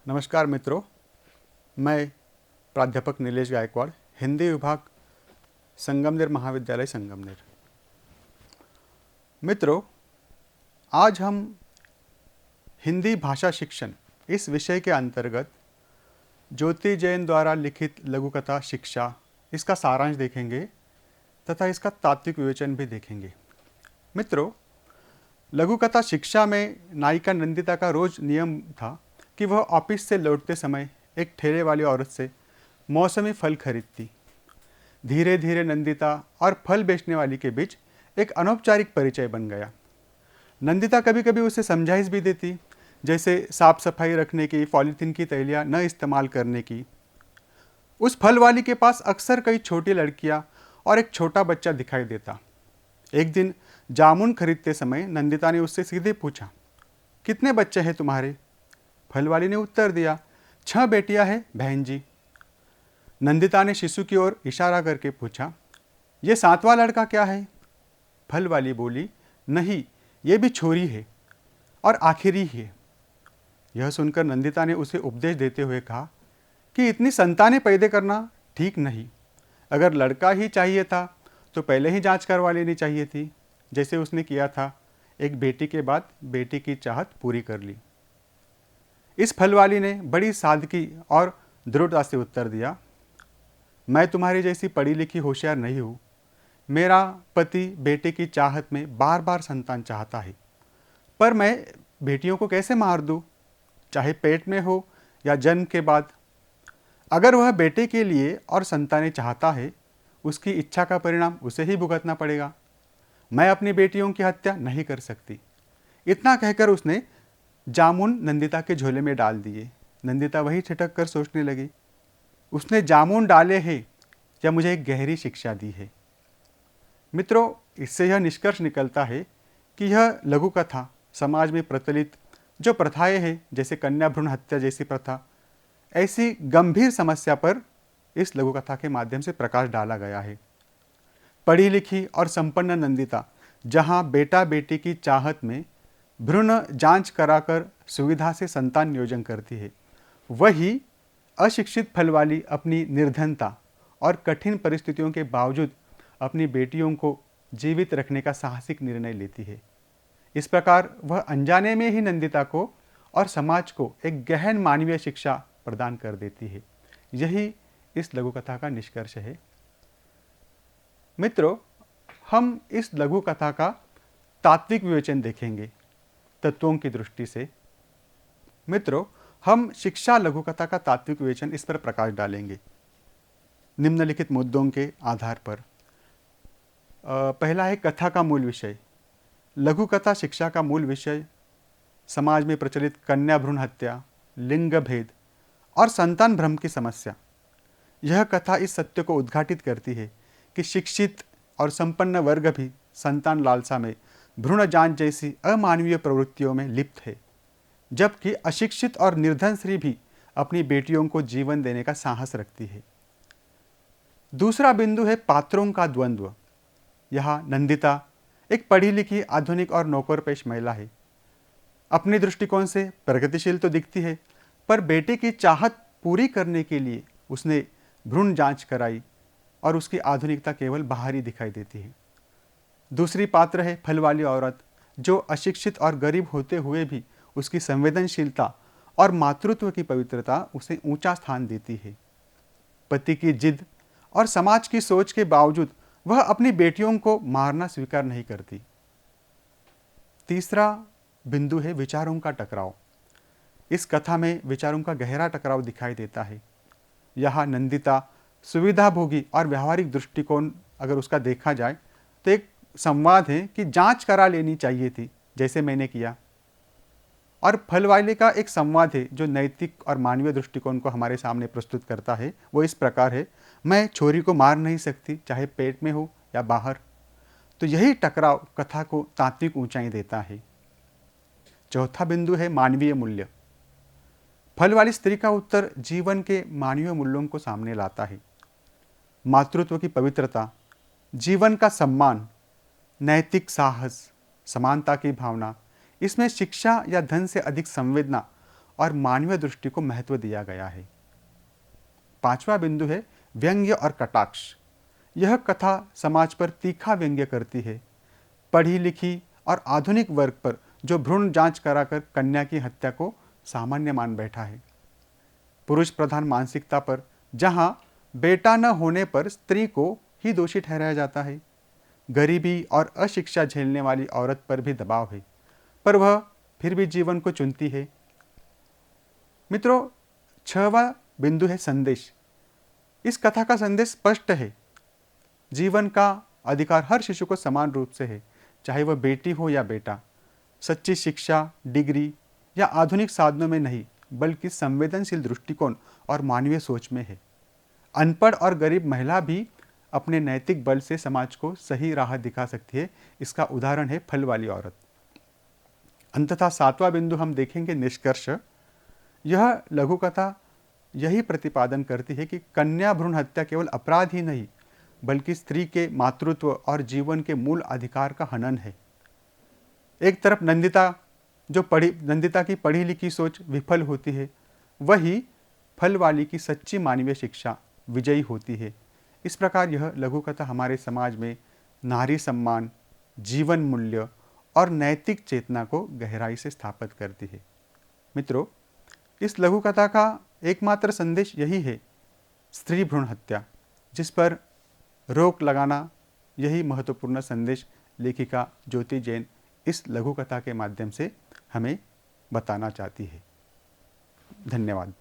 नमस्कार मित्रों, मैं प्राध्यापक नीलेश गायकवाड़, हिंदी विभाग, संगमनेर महाविद्यालय संगमनेर। मित्रों, आज हम हिंदी भाषा शिक्षण इस विषय के अंतर्गत ज्योति जैन द्वारा लिखित लघु कथा शिक्षा इसका सारांश देखेंगे तथा इसका तात्विक विवेचन भी देखेंगे। मित्रों, लघु कथा शिक्षा में नायिका नंदिता का रोज नियम था कि वह ऑफिस से लौटते समय एक ठेले वाली औरत से मौसमी फल खरीदती। धीरे धीरे नंदिता और फल बेचने वाली के बीच एक अनौपचारिक परिचय बन गया। नंदिता कभी कभी उसे समझाइश भी देती, जैसे साफ सफाई रखने की, पॉलीथीन की थैलियाँ न इस्तेमाल करने की। उस फल वाली के पास अक्सर कई छोटी लड़कियां और एक छोटा बच्चा दिखाई देता। एक दिन जामुन खरीदते समय नंदिता ने उससे सीधे पूछा, कितने बच्चे हैं तुम्हारे? फल वाली ने उत्तर दिया, 6 बेटियां हैं बहन जी। नंदिता ने शिशु की ओर इशारा करके पूछा, ये 7वां लड़का क्या है? फल वाली बोली, नहीं, ये भी छोरी है और आखिरी है। यह सुनकर नंदिता ने उसे उपदेश देते हुए कहा कि इतनी संतानें पैदा करना ठीक नहीं। अगर लड़का ही चाहिए था तो पहले ही जांच करवा लेनी चाहिए थी, जैसे उसने किया था। एक बेटी के बाद बेटी की चाहत पूरी कर ली। इस फलवाली ने बड़ी सादगी और दृढ़ता से उत्तर दिया, मैं तुम्हारी जैसी पढ़ी लिखी होशियार नहीं हूँ। मेरा पति बेटे की चाहत में बार बार संतान चाहता है, पर मैं बेटियों को कैसे मार दूँ, चाहे पेट में हो या जन्म के बाद। अगर वह बेटे के लिए और संतानें चाहता है, उसकी इच्छा का परिणाम उसे ही भुगतना पड़ेगा। मैं अपनी बेटियों की हत्या नहीं कर सकती। इतना कहकर उसने जामुन नंदिता के झोले में डाल दिए। नंदिता वही ठिठक कर सोचने लगी, उसने जामुन डाले हैं या मुझे एक गहरी शिक्षा दी है। मित्रों, इससे यह निष्कर्ष निकलता है कि यह लघु कथा समाज में प्रचलित जो प्रथाएं हैं, जैसे कन्या भ्रूण हत्या जैसी प्रथा, ऐसी गंभीर समस्या पर इस लघु कथा के माध्यम से प्रकाश डाला गया है। पढ़ी लिखी और संपन्न नंदिता जहां बेटा बेटी की चाहत में भ्रूण जांच कराकर सुविधा से संतान नियोजन करती है, वही अशिक्षित फलवाली अपनी निर्धनता और कठिन परिस्थितियों के बावजूद अपनी बेटियों को जीवित रखने का साहसिक निर्णय लेती है। इस प्रकार वह अनजाने में ही नंदिता को और समाज को एक गहन मानवीय शिक्षा प्रदान कर देती है। यही इस लघु कथा का निष्कर्ष है। मित्रों, हम इस लघु कथा का तात्विक विवेचन देखेंगे तत्वों की दृष्टि से। मित्रों, हम शिक्षा लघु कथा का तात्विक विवेचन इस पर प्रकाश डालेंगे निम्नलिखित मुद्दों के आधार पर। पहला है कथा का मूल विषय। लघु कथा शिक्षा का मूल विषय समाज में प्रचलित कन्या भ्रूण हत्या, लिंग भेद और संतान भ्रम की समस्या। यह कथा इस सत्य को उद्घाटित करती है कि शिक्षित और संपन्न वर्ग भी संतान लालसा में भ्रूण जांच जैसी अमानवीय प्रवृत्तियों में लिप्त है, जबकि अशिक्षित और निर्धन स्त्री भी अपनी बेटियों को जीवन देने का साहस रखती है। दूसरा बिंदु है पात्रों का द्वंद्व। यहाँ नंदिता एक पढ़ी लिखी, आधुनिक और नौकरपेश महिला है। अपने दृष्टिकोण से प्रगतिशील तो दिखती है, पर बेटे की चाहत पूरी करने के लिए उसने भ्रूण जांच कराई और उसकी आधुनिकता केवल बाहरी दिखाई देती है। दूसरी पात्र है फल वाली औरत, जो अशिक्षित और गरीब होते हुए भी उसकी संवेदनशीलता और मातृत्व की पवित्रता उसे ऊंचा स्थान देती है। पति की जिद और समाज की सोच के बावजूद वह अपनी बेटियों को मारना स्वीकार नहीं करती। तीसरा बिंदु है विचारों का टकराव। इस कथा में विचारों का गहरा टकराव दिखाई देता है। यहाँ नंदिता सुविधाभोगी और व्यावहारिक दृष्टिकोण अगर उसका देखा जाए तो एक संवाद है कि जांच करा लेनी चाहिए थी, जैसे मैंने किया। और फल वाले का एक संवाद है जो नैतिक और मानवीय दृष्टिकोण को हमारे सामने प्रस्तुत करता है। वो इस प्रकार है, मैं छोरी को मार नहीं सकती, चाहे पेट में हो या बाहर। तो यही टकराव कथा को तात्विक ऊंचाई देता है। चौथा बिंदु है मानवीय मूल्य। फल वाली स्त्री का उत्तर जीवन के मानवीय मूल्यों को सामने लाता है। मातृत्व की पवित्रता, जीवन का सम्मान, नैतिक साहस, समानता की भावना, इसमें शिक्षा या धन से अधिक संवेदना और मानवीय दृष्टि को महत्व दिया गया है। पांचवा बिंदु है व्यंग्य और कटाक्ष। यह कथा समाज पर तीखा व्यंग्य करती है। पढ़ी लिखी और आधुनिक वर्ग पर जो भ्रूण जांच कराकर कन्या की हत्या को सामान्य मान बैठा है। पुरुष प्रधान मानसिकता पर, जहां बेटा न होने पर स्त्री को ही दोषी ठहराया जाता है। गरीबी और अशिक्षा झेलने वाली औरत पर भी दबाव है, पर वह फिर भी जीवन को चुनती है। मित्रों, छठवां बिंदु है संदेश। इस कथा का संदेश स्पष्ट है। जीवन का अधिकार हर शिशु को समान रूप से है, चाहे वह बेटी हो या बेटा। सच्ची शिक्षा डिग्री या आधुनिक साधनों में नहीं, बल्कि संवेदनशील दृष्टिकोण और मानवीय सोच में है। अनपढ़ और गरीब महिला भी अपने नैतिक बल से समाज को सही राह दिखा सकती है। इसका उदाहरण है फल वाली औरत। अंततः सातवां बिंदु हम देखेंगे निष्कर्ष। यह लघु कथा यही प्रतिपादन करती है कि कन्या भ्रूण हत्या केवल अपराध ही नहीं, बल्कि स्त्री के मातृत्व और जीवन के मूल अधिकार का हनन है। एक तरफ नंदिता की पढ़ी लिखी सोच विफल होती है, वही फल वाली की सच्ची मानवीय शिक्षा विजयी होती है। इस प्रकार यह लघु कथा हमारे समाज में नारी सम्मान, जीवन मूल्य और नैतिक चेतना को गहराई से स्थापित करती है। मित्रों, इस लघु कथा का एकमात्र संदेश यही है, स्त्री भ्रूण हत्या, जिस पर रोक लगाना, यही महत्वपूर्ण संदेश लेखिका ज्योति जैन इस लघु कथा के माध्यम से हमें बताना चाहती है। धन्यवाद।